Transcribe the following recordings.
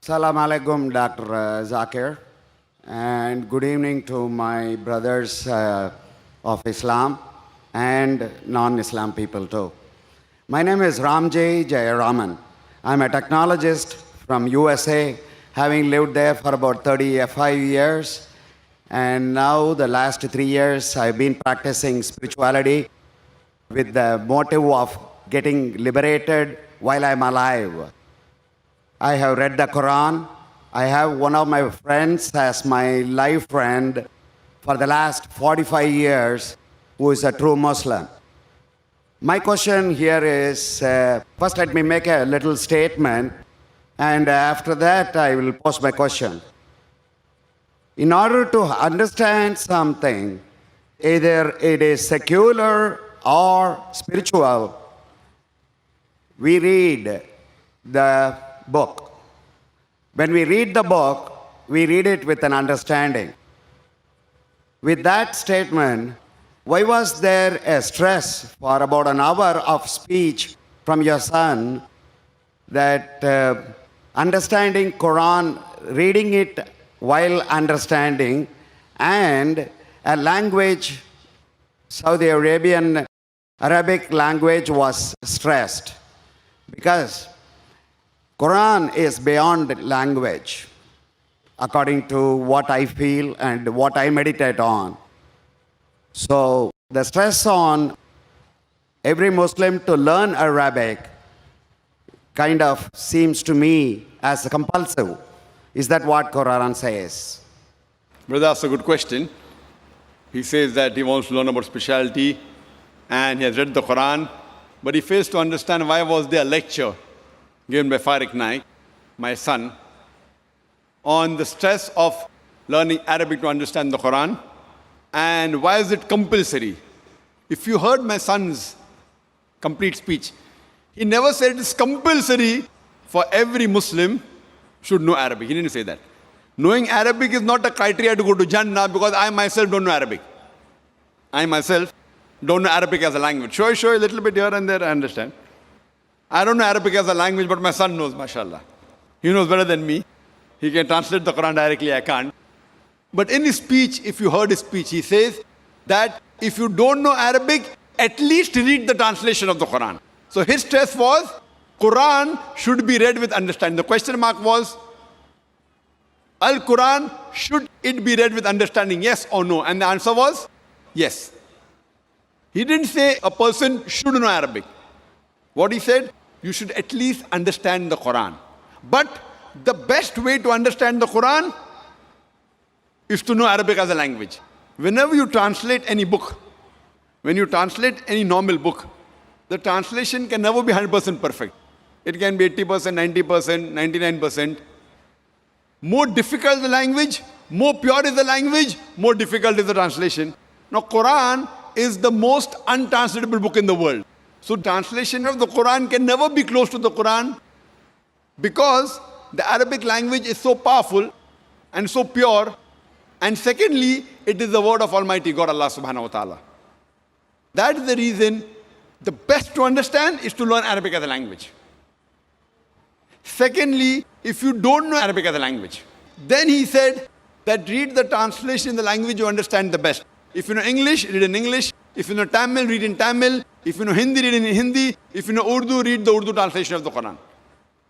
Salam alaikum, Dr. Zakir, and good evening to my brothers of Islam and non-Islam people too. My name is Ramjay Jayaraman. I'm a technologist from USA, having lived there for about 35 years. And now the last 3 years, I've been practicing spirituality with the motive of getting liberated while I'm alive. I have read the Quran. I have one of my friends as my life friend for the last 45 years who is a true Muslim. My question here is, first let me make a little statement, and after that I will pose my question. In order to understand something, either it is secular or spiritual, we read the book. When we read the book, we read it with an understanding. With that statement, why was there a stress for about an hour of speech from your son that understanding Quran, reading it while understanding, and a language, Saudi Arabic language was stressed? Because Quran is beyond language, according to what I feel and what I meditate on. So the stress on every Muslim to learn Arabic kind of seems to me as compulsive. Is that what Quran says? Brother, that's a good question. He says that he wants to learn about spirituality and he has read the Quran, but he fails to understand why was there a lecture given by Zakir Naik, my son, on the stress of learning Arabic to understand the Quran, and why is it compulsory? If you heard my son's complete speech, he never said it's compulsory for every Muslim should know Arabic. He didn't say that. Knowing Arabic is not a criteria to go to Jannah, because I myself don't know Arabic. I myself don't know Arabic as a language. Sure, a little bit here and there, I understand. I don't know Arabic as a language, but my son knows, mashallah. He knows better than me. He can translate the Quran directly, I can't. But in his speech, if you heard his speech, he says that if you don't know Arabic, at least read the translation of the Quran. So his stress was, Quran should be read with understanding. The question mark was, Al-Quran, should it be read with understanding, yes or no? And the answer was, yes. He didn't say a person should know Arabic. What he said, you should at least understand the Quran. But the best way to understand the Quran is to know Arabic as a language. Whenever you translate any book, when you translate any normal book, the translation can never be 100% perfect. It can be 80%, 90%, 99%. More difficult the language, more pure is the language, more difficult is the translation. Now, Quran is the most untranslatable book in the world. So translation of the Quran can never be close to the Quran, because the Arabic language is so powerful and so pure. And secondly, it is the word of Almighty God, Allah subhanahu wa ta'ala. That is the reason the best to understand is to learn Arabic as a language. Secondly, if you don't know Arabic as a language, then he said that read the translation in the language you understand the best. If you know English, read in English. If you know Tamil, read in Tamil. If you know Hindi, read in Hindi. If you know Urdu, read the Urdu translation of the Quran.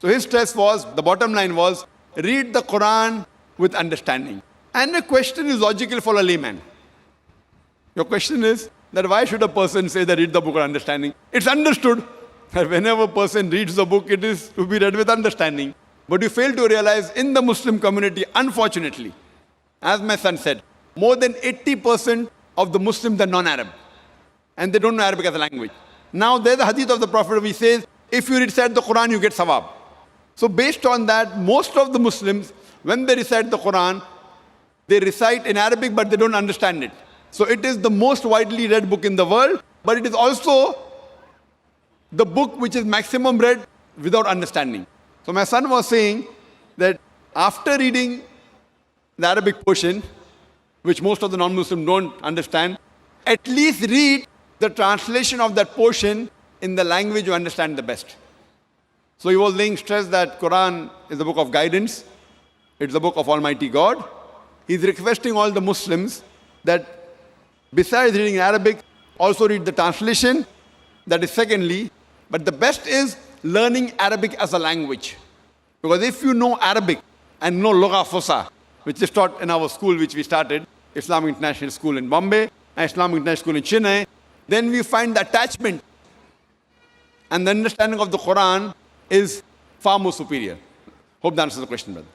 So his stress was, the bottom line was, read the Quran with understanding. And the question is logical for a layman. Your question is that why should a person say that read the book with understanding? It's understood that whenever a person reads the book, it is to be read with understanding. But you fail to realize in the Muslim community, unfortunately, as my son said, more than 80% of the Muslims are non-Arab. And they don't know Arabic as a language. Now there's a hadith of the Prophet which says, if you recite the Quran, you get sawab. So based on that, most of the Muslims, when they recite the Quran, they recite in Arabic, but they don't understand it. So it is the most widely read book in the world, but it is also the book which is maximum read without understanding. So my son was saying that after reading the Arabic portion, which most of the non-Muslims don't understand, at least read the translation of that portion in the language you understand the best. So he was laying stress that Quran is the book of guidance. It's the book of Almighty God. He's requesting all the Muslims that besides reading Arabic, also read the translation. That is secondly. But the best is learning Arabic as a language. Because if you know Arabic and know Lugha Fusa, which is taught in our school which we started, Islamic International School in Bombay and Islamic International School in Chennai, then we find the attachment and the understanding of the Quran is far more superior. Hope that answers the question, brother.